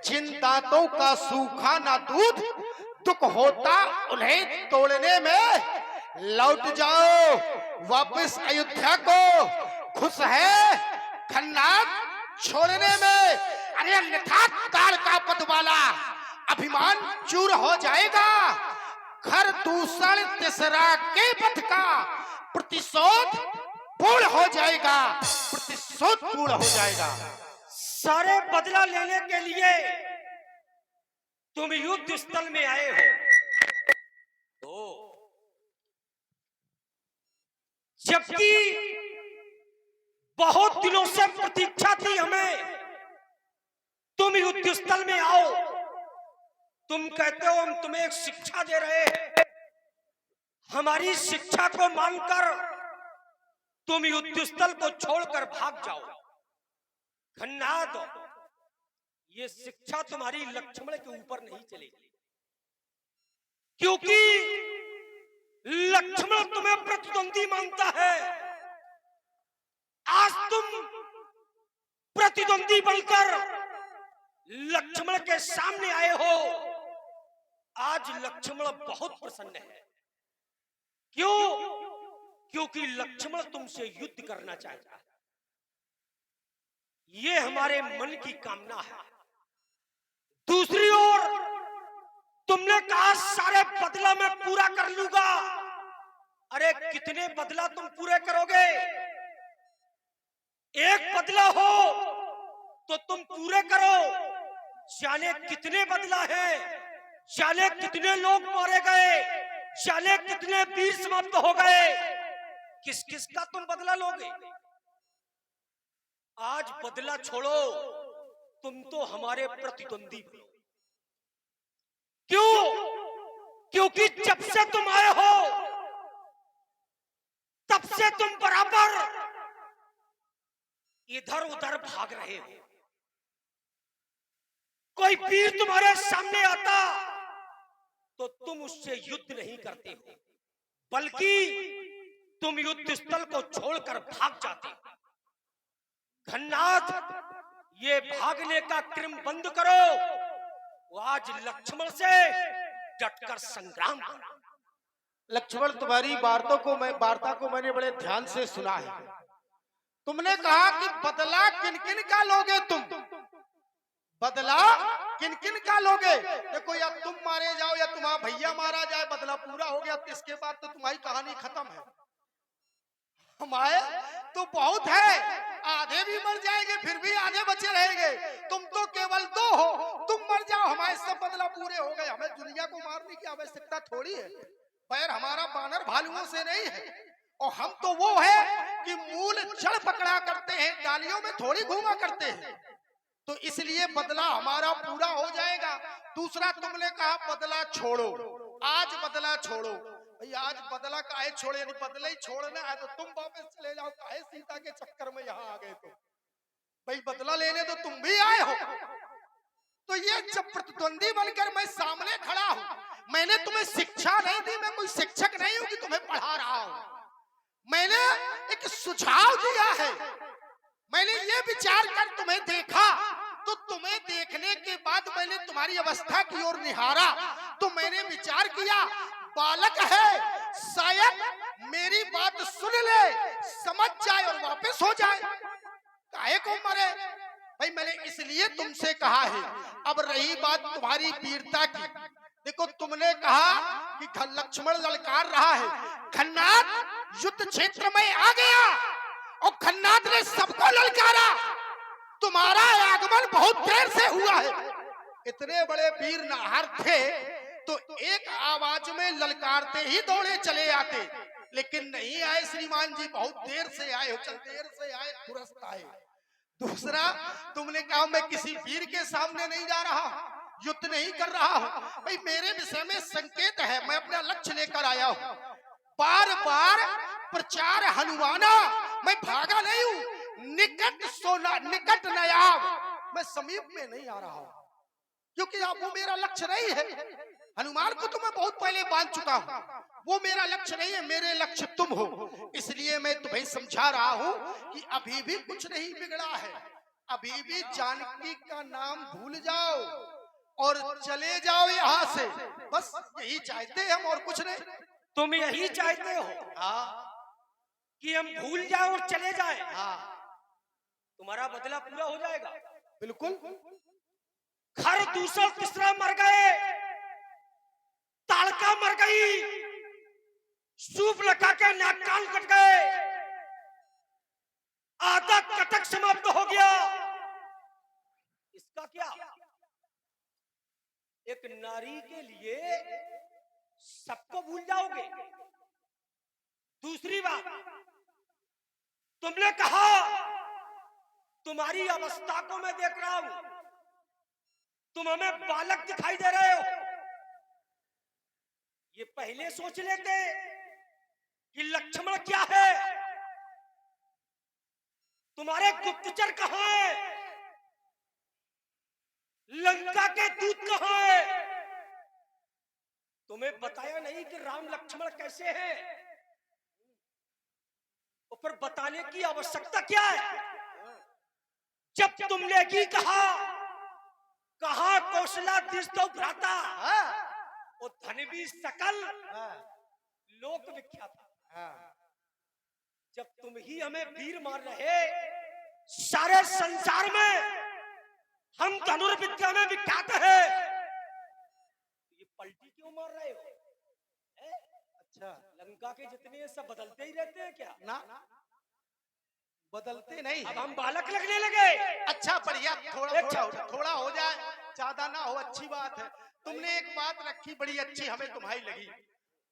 जिन दांतों का सूखा ना दूध, दुख होता उन्हें तोड़ने में। लौट जाओ वापस अयोध्या को, खुश है खन्नाथ छोड़ने में। अरे अन्यथा काल का पदवाला अभिमान चूर हो जाएगा। घर दूसर तीसरा के पथ का प्रतिशोध पूर्ण हो जाएगा, प्रतिशोध पूर्ण हो जाएगा। सारे बदला लेने के लिए तुम युद्ध स्थल में आए हो, तो जबकि बहुत दिनों से प्रतीक्षा थी हमें तुम युद्ध स्थल में आओ। तुम कहते हो हम तुम्हें एक शिक्षा दे रहे हैं, हमारी शिक्षा को मानकर तुम युद्ध स्थल को छोड़कर भाग जाओ। खन्नाद, ये शिक्षा तुम्हारी लक्ष्मण के ऊपर नहीं चलेगी, क्योंकि लक्ष्मण तुम्हें प्रतिद्वंदी मानता है। आज तुम प्रतिद्वंदी बनकर लक्ष्मण के सामने आए हो। आज लक्ष्मण बहुत प्रसन्न है। क्यों? क्योंकि लक्ष्मण तुमसे युद्ध करना चाहता है। ये हमारे मन की कामना है। दूसरी ओर तुमने कहा सारे बदला मैं पूरा कर लूंगा। अरे कितने बदला तुम पूरे करोगे? एक बदला हो तो तुम पूरे करो। जाने कितने बदला है, जाने कितने लोग मारे गए, जाने कितने वीर समाप्त हो गए। किस किस का तुम बदला लोगे? आज बदला छोड़ो, तुम तो हमारे प्रतिद्वंदी हो। क्यों? क्योंकि जब से तुम आए हो तब से तुम बराबर इधर उधर भाग रहे हो। कोई वीर तुम्हारे सामने आता तो तुम उससे युद्ध नहीं करते हो, बल्कि तुम युद्ध स्थल को छोड़कर भाग जाते हो। खन्नाथ, ये भागने का क्रम बंद करो। वो आज लक्ष्मण से डटकर संग्राम करो। लक्ष्मण, तुम्हारी वार्ता को मैंने बड़े ध्यान से सुना है। तुमने कहा कि बदला किन किन का लोगे तुम? बदला किन किन का लोगे? देखो, या तुम मारे जाओ या तुम्हारा भैया मारा जाए, बदला पूरा हो गया तो इसके बाद तो तुम्हारी कहानी खत्म है। हमारे तो बहुत है, आधे भी मर जाएंगे फिर भी आधे बचे रहेंगे। तुम तो केवल 2 हो, तुम मर जाओ, हमारे सब बदला पूरे हो गए। हमें दुनिया को मारने की आवश्यकता थोड़ी है। पैर हमारा बानर भालुओं से नहीं है, और हम तो वो है कि मूल जड़ पकड़ा करते हैं, डालियों में थोड़ी घूमा करते हैं। तो इसलिए बदला हमारा पूरा हो जाएगा। दूसरा, तुमने कहा बदला छोड़ो। आज बदला छोड़ो। भाई आज बदला काहे छोड़े? नहीं, बदला ही छोड़ना है तो तुम वापस चले जाओ। काहे सीता के चक्कर में यहाँ आ गए? तो भाई बदला लेने तो तुम भी आए हो। तो ये जब प्रतिद्वंदी बनकर मैं सामने खड़ा हूं, मैंने तुम्हें शिक्षा नहीं दी। मैं कोई शिक्षक नहीं हूं कि तुम्हें पढ़ा रहा हूं। मैंने एक सुझाव दिया है। मैंने ये विचार कर तुम्हें देखा, तो तुम्हें देखने के बाद मैंने तुम्हारी अवस्था की ओर निहारा, तो मैंने विचार किया बालक है, शायद मेरी बात सुन ले, समझ जाए और वापस हो जाए। काहे को मरे? भाई मैंने इसलिए तुमसे कहा है। अब रही बात तुम्हारी वीरता की, देखो तुमने कहा कि लक्ष्मण ललकार रहा है। खन्नाथ युद्ध क्षेत्र में आ गया और खन्नाथ ने सबको ललकारा। तुम्हारा आगमन बहुत देर से हुआ है। इतने बड़े वीर नाहर थे तो एक आवाज में ललकारते ही दौड़े चले आते, लेकिन नहीं आए श्रीमान जी, बहुत देर से आए हो। चल देर से आए, तुरंत आए। दूसरा, तुमने कहा मैं किसी वीर के सामने नहीं जा रहा, युद्ध नहीं कर रहा हूं। भाई मेरे विषय में संकेत है, मैं अपना लक्ष्य लेकर आया हूं। बार बार प्रचार हनुमाना, मैं भागा नहीं हूं। निकट सोना निकट नयाब, मैं समीप में नहीं आ रहा हूं, क्योंकि अब वो मेरा लक्ष्य नहीं है। हनुमान को तो मैं बहुत पहले बांध चुका हूं, वो मेरा लक्ष्य नहीं है। मेरे लक्ष्य तुम हो, इसलिए मैं तुम्हें समझा रहा हूं कि अभी भी कुछ नहीं बिगड़ा है। अभी भी जानकी का नाम भूल जाओ और चले जाओ यहाँ से, बस यही चाहते हैं हम, और कुछ नहीं। तुम यही चाहते हो हाँ कि हम भूल जाए और चले जाए? हाँ तुम्हारा बदला पूरा हो जाएगा। बिल्कुल। खर दूसरा तीसरा मर गए, ताड़का मर गई, सूप लगा के नाक कान कट गए, आधा कटक समाप्त हो गया। इसका क्या? एक नारी के लिए सबको भूल जाओगे? दूसरी बात, तुमने कहा तुम्हारी अवस्था को मैं देख रहा हूं, तुम हमें बालक दिखाई दे रहे हो। ये पहले सोच लेते कि लक्ष्मण क्या है, तुम्हारे गुप्तचर कहां है, लंका के दूत कहां है। तुम्हें बताया नहीं कि राम लक्ष्मण कैसे हैं, ऊपर बताने की आवश्यकता क्या है? जब तुमने की कहा कौशला दिस तो भ्राता, वो धन भी सकल लोक विख्यात। जब तुम ही हमें वीर मार रहे, सारे संसार में हम धनुर्विद्या में विख्यात है, ये पलटी क्यों मार रहे हो? अच्छा, लंका के जितने सब बदलते ही रहते हैं क्या? ना बदलते नहीं। अब हम बालक लगने लगे। अच्छा बढ़िया, थोड़ा हो जाए, ज्यादा ना हो, अच्छी बात है। तुमने एक बात रखी बड़ी अच्छी, हमें तुम्हारी लगी।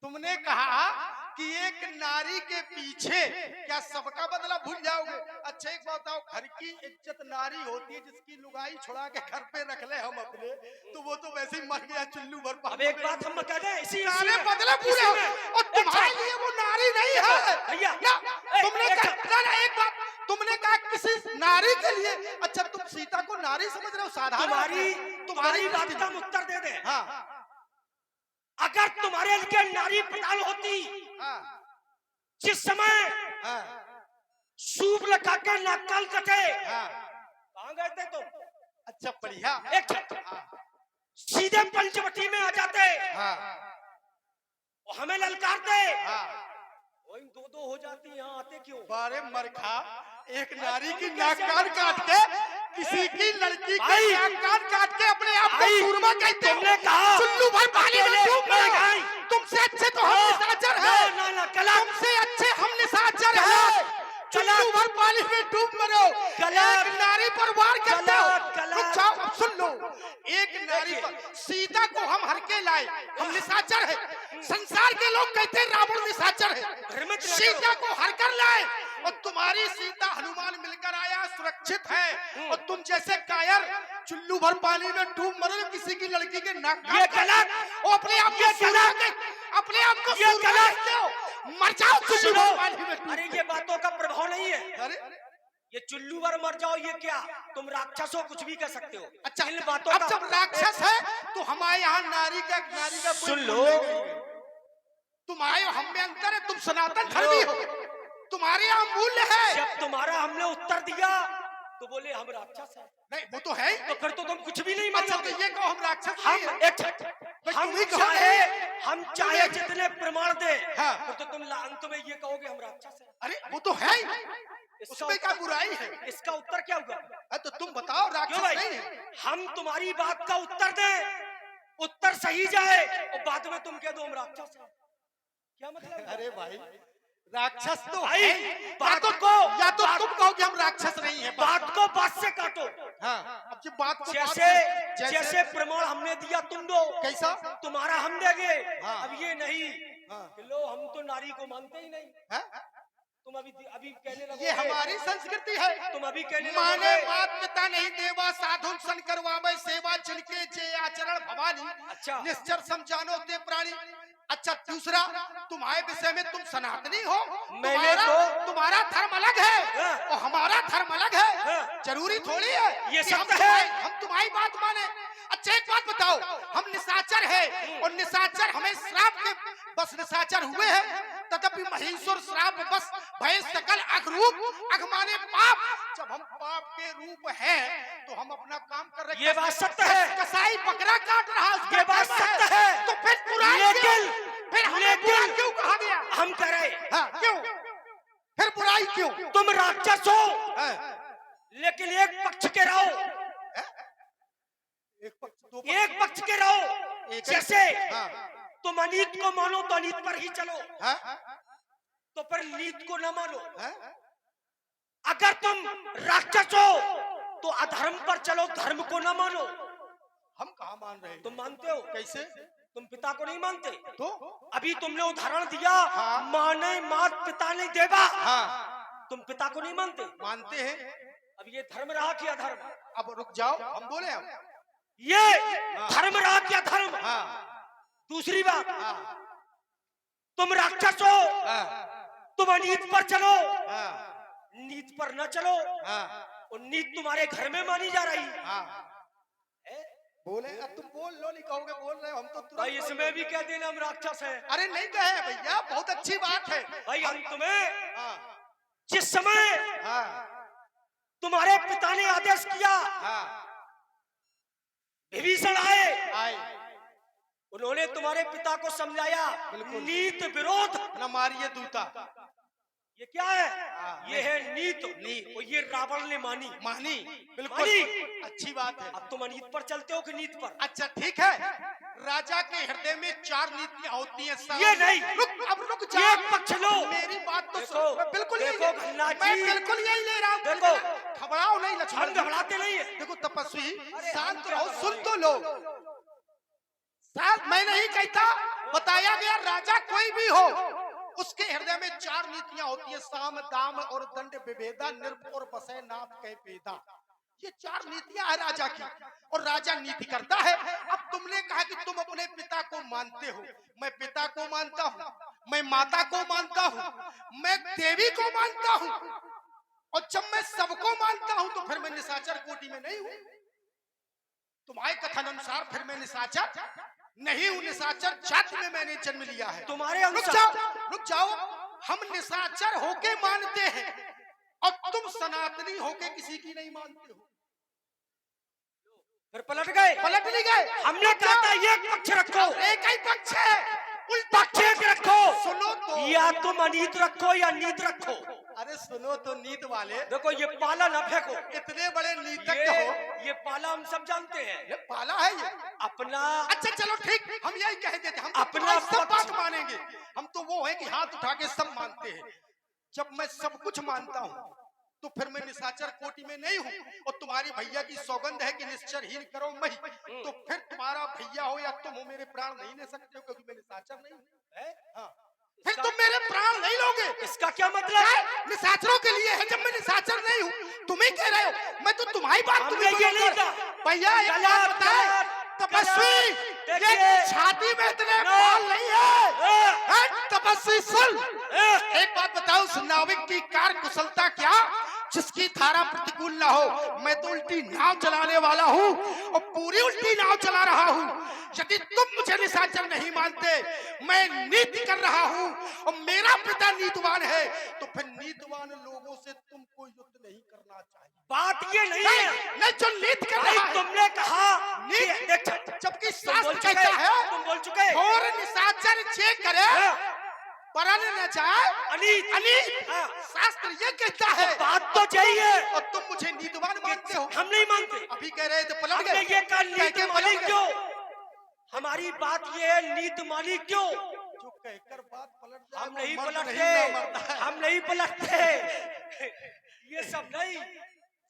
तुमने कहा कि एक नारी के पीछे क्या सबका बदला भूल जाओगे? अच्छा एक बात बताओ, घर की इज्जत नारी होती है, जिसकी लुगाई छुड़ा के घर पे रख ले हम अपने, तो वो तो वैसे ही मर गया चुल्लू भर। अब एक बात हम कह दें, इसी सारे बदले पूरे हो, और तुम्हारे लिए वो नारी नहीं है भैया। तुमने कहा एक बात, तुमने कहा किसी नारी के लिए। अच्छा तुम सीता को नारी समझ रहे हो? साधारण तुम्हारी बात का हम उत्तर दे दें। हाँ, अगर तुम्हारे लिए नारी प्रधान होती, जिस समय सूप लगा के नाकाल कटे, कहां गए थे तुम? अच्छा बढ़िया, एक सीधे पंचवटी में आ जाते, और हमें ललकारते। वही दो हो जाती, यहाँ आते क्यों? बारे मरखा, एक नारी की नाक कान काट के, किसी की लड़की की नाक कान काट के अपने आप को सूरमा कहते हो? तुमने कहा चुल्लू भर पानी में डूब मरो। तुमसे अच्छे तो हम निशाचर हैं, तुमसे अच्छे हम निशाचर हैं। चुल्लू भर पानी में डूब मरो, एक नारी पर वार करते हो। सुन लो, एक नारी पर, सीता को हम हर के लाए, हम निशाचर है। संसार के लोग कहते हैं रावण निशाचर है, सीता को हर कर लाए, और तुम्हारी सीता हनुमान मिलकर आया, सुरक्षित है, और तुम जैसे कायर चुल्लू भर पानी में डूब मरो किसी की लड़की के नाक। ये गलत, वो अपने आप को अपने आप को ये गलत हो, मर जाओ चुल्लू भर पानी में। अरे ये बातों का प्रभाव नहीं है। अरे ये चुल्लू भर मर जाओ, ये क्या? तुम राक्षस हो, कुछ भी कह सकते हो। अच्छा, इन बातों अब का जब राक्षस है तो हमारे यहाँ नारी का सुन लो, तुम आए हो, हम में अंतर है, तुम सनातन धर्मी हो, तुम्हारे यहाँ मूल्य है। जब तुम्हारा हमने उत्तर दिया तो बोले हम राक्षस हैं। नहीं वो तो है, तो फिर तो तुम कुछ भी नहीं अच्छा मानोगे। तो ये कहो हम राक्षस हम नहीं हैं। हम चाहे जितने प्रमाण दे, हाँ। तो तुम अंत में ये कहोगे हम राक्षस हैं। अरे वो तो है, उसमें क्या बुराई है? इसका उत्तर क्या होगा? तो तुम बताओ, राक्षस नहीं है। हम तुम्हारी बात का उत्तर दें, उत्तर सही जाए, और बाद में तुम कह दो हम राक्षस हैं, क्या मतलब? अरे भाई राक्षस तो भाई, है, बातों को या तो तुम कहो कि हम राक्षस नहीं है, बात को बात से काटो। हाँ, अब जो बात को जैसे प्रमाण हमने दिया तुम दो, कैसा तुम्हारा हम देंगे। हाँ। अब ये नहीं हाँ। कि लो हम तो नारी को मानते ही नहीं। हाँ? तुम अभी कहने लगो, ये हमारी संस्कृति है। तुम अभी कहने माने लगोगे। मात पिता नहीं देवा, साधु सन करवावे सेवा, जिनके जे आचरण भवानी। अच्छा। निश्चर समझानो ते प्राणी। अच्छा दूसरा, तुम्हारे विषय में तुम सनातनी हो, तुम्हारा धर्म अलग है और हमारा धर्म अलग है। जरूरी थोड़ी है ये कि सब है। हम तुम्हारी बात माने। अच्छा एक बात बताओ, हम निशाचर है और निशाचर हमें श्राप के बस निशाचर हुए हैं, तथापि महेश्वर श्राप बस भय सकल अघरूप अघ माने पाप। जब हम पाप के रूप हैं तो हम अपना काम कर रहे हैं। ये बात सत्य है। कसाई बकरा काट रहा है, ये बात सत्य है। तो फिर बुराई लेकिन फिर हमें बुरा क्यों कहा गया? हम करे हाँ, क्यों? फिर बुराई क्यों? तुम राक्षस हो, हाँ, लेकिन एक पक्ष के रहो, एक पक्ष दो एक पक्ष के रहो। एक जैसे हाँ, तुम अनीत को मानो तो अनीत पर ही चलो, हाँ, तो फिर नीत को न मानो। हाँ, अगर तुम राक्षस हो तो अधर्म पर चलो, धर्म को न मानो। हम कहाँ मान रहे हैं? तुम मानते हो? कैसे? तुम पिता को नहीं मानते? तो अभी तुमने उदाहरण दिया, हाँ। माने मात पिता नहीं देवा। हाँ, तुम पिता को नहीं मानते? मानते हैं। अब ये धर्म रहा कि अधर्म? अब रुक जाओ, हम बोले हम। ये धर्म रहा कि अधर्म? हाँ, दूसरी बात, हाँ, तुम राक्षस हो, हाँ, तुम अनीत पर चलो, हाँ, नीत पर न चलो। हाँ, और नीत तुम्हारे घर में मानी जा रही हाँ। है। बोले अब तुम बोल लो, नहीं कहोगे बोल रहे हो, हम तो तुरंत भाई इसमें भी कह देना हम राक्षस हैं। अरे नहीं कहे भैया, बहुत अच्छी बात है। भाई अंत में हाँ, जिस समय हाँ, तुम्हारे पिता ने आदेश किया, हाँ, विभीषण आए, आए, उन्होंने तुम्हारे पिता को समझाया, बिल्कुल। नीत विरोध। न मारिए दूता। ये क्या है? हाँ, ये है नीत। और ये रावण ने मानी। मानी, बिल्कुल मानी। अच्छी बात है। अब तुम अनीत पर चलते हो कि नीत पर? अच्छा ठीक है, राजा के हृदय में 4 नीतियां होती हैं। ये नहीं, अब रुक जाओ, एक पक्ष लो। मेरी बात तो देखो, सुनो। मैं बिल्कुल देखो यही भल्ला जी, मैं बिल्कुल यही ले रहा हूँ। देखो, घबराओ नहीं लक्ष्मण हम जी। घबराते नहीं है। देखो तपस्वी, अरे शांत हम रहो, क्या सुन तो लो। साथ मैं नहीं कहता, बताया गया राजा कोई भी हो, उसके हृदय में 4 नीतियां होती है। साम दाम और दंड विभेदा, निर्भ और बसै नाथ कह पेदा। ये 4 नीतियां है राजा की, और राजा नीति करता है। अब तुमने कहा कि तुम अपने पिता को मानते हो। मैं पिता को मानता हूँ, मैं माता को मानता हूँ, मैं देवी को मानता हूँ, और जब मैं सबको मानता हूँ तो फिर मैं निशाचर कोटि में नहीं हूँ। तुम्हारे कथन अनुसार फिर मैं निशाचर नहीं हूँ। निशाचर जाति में मैंने जन्म लिया है। तुम्हारे रुक अनुसार जाओ, रुक जाओ। हम निशाचर होके मानते हैं, और तुम सनातनी होके किसी की नहीं मानते हो। फिर पलट गए। पलट नहीं गए। हमने कहा था एक पक्ष रखो, एक ही पक्ष है, उल्टा पक्ष एक रखो। सुनो तो। या तुम अनीत रखो या नीत रखो। अरे सुनो तो नीत वाले, देखो ये पाला न फेंको। इतने बड़े नीतज्ञ हो। ये पाला हम सब जानते हैं। ये पाला है ये। अपना अच्छा चलो ठीक, हम यही कह देते, हम अपना सब पक्ष- बात मानेंगे। हम तो वो है कि हाथ उठा के सब मानते हैं। जब मैं सब कुछ मानता हूँ तो फिर मैं निशाचर कोटि में नहीं हूँ। और तुम्हारी भैया की सौगंध है कि निश्चरहीन करो मैं, तो फिर तुम्हारा भैया हो या तुम हो, मेरे प्राण नहीं ले सकते हो, क्योंकि मैं निशाचर नहीं हूँ। हाँ, फिर तुम मेरे प्राण नहीं लोगे। इसका क्या मतलब है? निशाचरों के लिए है, जब मैं निशाचर नहीं हूँ। तुम ही कह रहे हो, मैं तो तुम्हारी बात हमने ये नहीं कहा। भैया एक बात बताए तपस्वी, ये छाती में इतने बाल नहीं है। तपस्वी सुन, एक बात बताओ, उस नाविक की कार्य कुशलता क्या, जिसकी धारा प्रतिकूल ना हो। मैं तो उल्टी नाव चलाने वाला हूँ, और पूरी उल्टी नाव चला रहा हूँ। यदि तुम मुझे निशाचर नहीं मानते, मैं नीति कर रहा हूँ, और मेरा पिता नीतिवान है, तो फिर नीतिवान लोगों से तुमको युद्ध नहीं करना चाहिए। बात ये नहीं है। नहीं, जो नीति कर रहा है, तुमने कहा नीति, जबकि तुम शास्त्र बोल चुके, कहता है, तुम बोल चुके। और निशाचर जे करे परन न जाए अनीत। अनीत। हाँ। शास्त्र ये कहता है। बात तो यही है। और तुम मुझे नीतिवान मानते हो। हम नहीं मानते। अभी कह रहे थे पलट हमने गए। ये कहा नीत कहके मानी पलट गए। क्यों? हमारी बात ये है, नीत मानी क्यों? जो कहकर बात पलट जाए, हम नहीं मर्द पलटते, नहीं ना मरता है। हम नहीं पलटते। ये सब नहीं।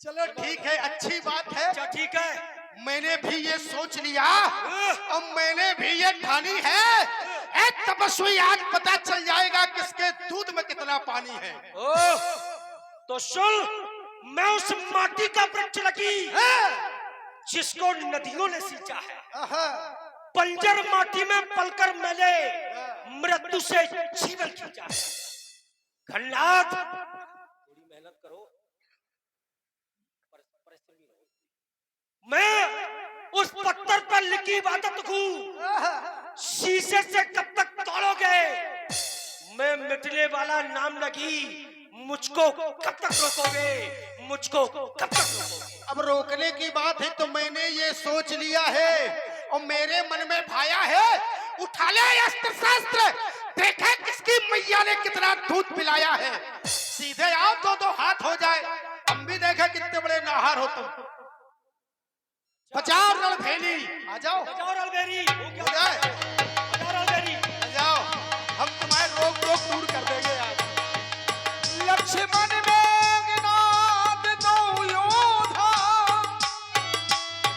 चलो ठीक है, अच्छी बात है। अच्छा ठीक है, मैंने भी ये सोच लिया, और मैंने भी ये ठानी है। ए तपस्वी, आज पता चल जाएगा किसके दूध में कितना पानी है। ओह, तो सुन, मैं उस माटी का वृक्ष लगी जिसको नदियों ने सींचा है। बंजर माटी में पलकर मैंने मृत्यु से जीवन खींचा है। घननाथ, थोड़ी मेहनत करो, परिश्रमी रहो। मैं उस पत्थर पर लिखी इबादत को शीशे से कब तक तोड़ोगे? मैं मिटने वाला नाम लगी, मुझको कब तक रोकोगे, मुझको कब तक रोकोगे? अब रोकने की बात है तो मैंने ये सोच लिया है और मेरे मन में भाया है, उठा ले अस्त्र शस्त्र, देखे किसकी मैया ने कितना दूध पिलाया है। सीधे आओ, दो दो हाथ हो जाए, हम भी देखे कितने बड़े नाहार हो तुम। बचाओ रणभेली, आ जाओ, बचाओ रणभेरी, हो जाए, बचाओ रणभेरी, आ जाओ, हम तुम्हारे रोग रोग दूर कर देंगे यार। लक्ष्मण मेघनाद दो योधा,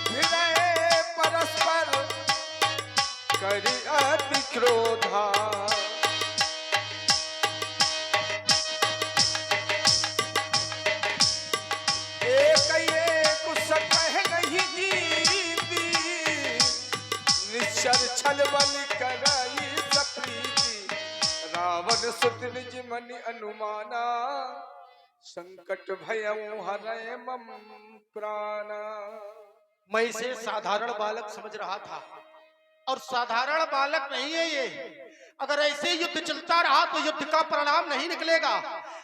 भिड़े परस्पर करि अति क्रोधा। छल बल कराई सप्रीति, रावण सुत निज मन अनुमाना, संकट भयउ हरय मम प्राणा। मैं इसे साधारण बालक समझ रहा था और साधारण बालक नहीं है ये। अगर ऐसे युद्ध चलता रहा तो युद्ध का परिणाम नहीं निकलेगा।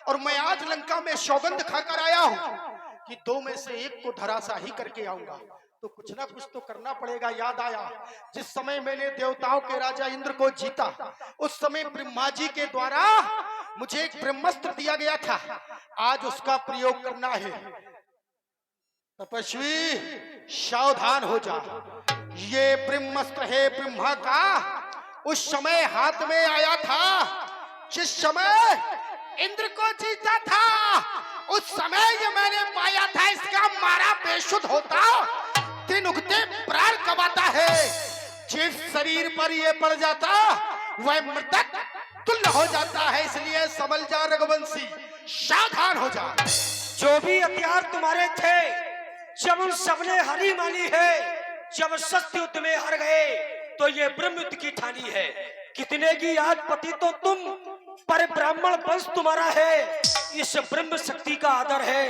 और मैं आज लंका में सौगंध खाकर आया हूं कि दो में से एक को धराशाही करके आऊंगा, तो कुछ ना कुछ तो करना पड़ेगा। याद आया जिस समय मैंने देवताओं के राजा इंद्र को जीता, उस समय ब्रह्मा जी के द्वारा मुझे एक ब्रह्मास्त्र दिया गया था, आज उसका प्रयोग करना है। तपस्वी सावधान हो जा, ये ब्रह्मास्त्र है ब्रह्मा का, उस समय हाथ में आया था जिस समय इंद्र को जीता था, उस समय ये मैंने पाया था। इसका मारा बेशुद्ध होता, दिन उगते प्राण कमाता है। जिस शरीर पर ये पड़ जाता वह मृतक तुल्य हो जाता है। इसलिए समझ जा रघुवंशी, सावधान हो जा। जो भी हथियार तुम्हारे थे जब उन सबने हारी मानी है, जब सत्य युद्ध में हार गए तो ये ब्रह्म युद्ध की ठानी है। कितने की आज पति तो तुम, पर ब्राह्मण वंश तुम्हारा है। इस ब्रह्म शक्ति का आदर है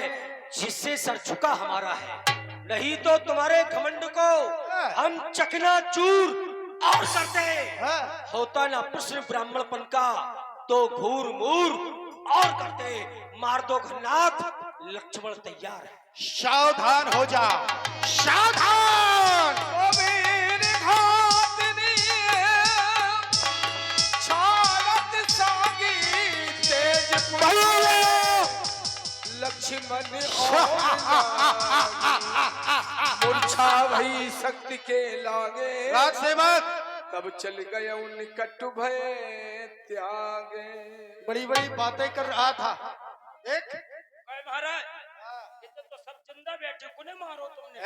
जिससे सर झुका हमारा है, नहीं तो तुम्हारे घमंड को हम चकनाचूर और करते। होता ना प्रश्न ब्राह्मणपन का तो घूर मूर और करते। मार दो घन्नाथ, लक्ष्मण तैयार है। सावधान हो जा, सावधान। लक्ष्मण मूर्छा भई शक्ति के लागे, राज सेवक तब चल गए निकट भय त्यागे। बड़ी बड़ी बातें कर रहा था। देख महाराज, इधर तो सब चंदा बैठे, कुने मारो तुमने?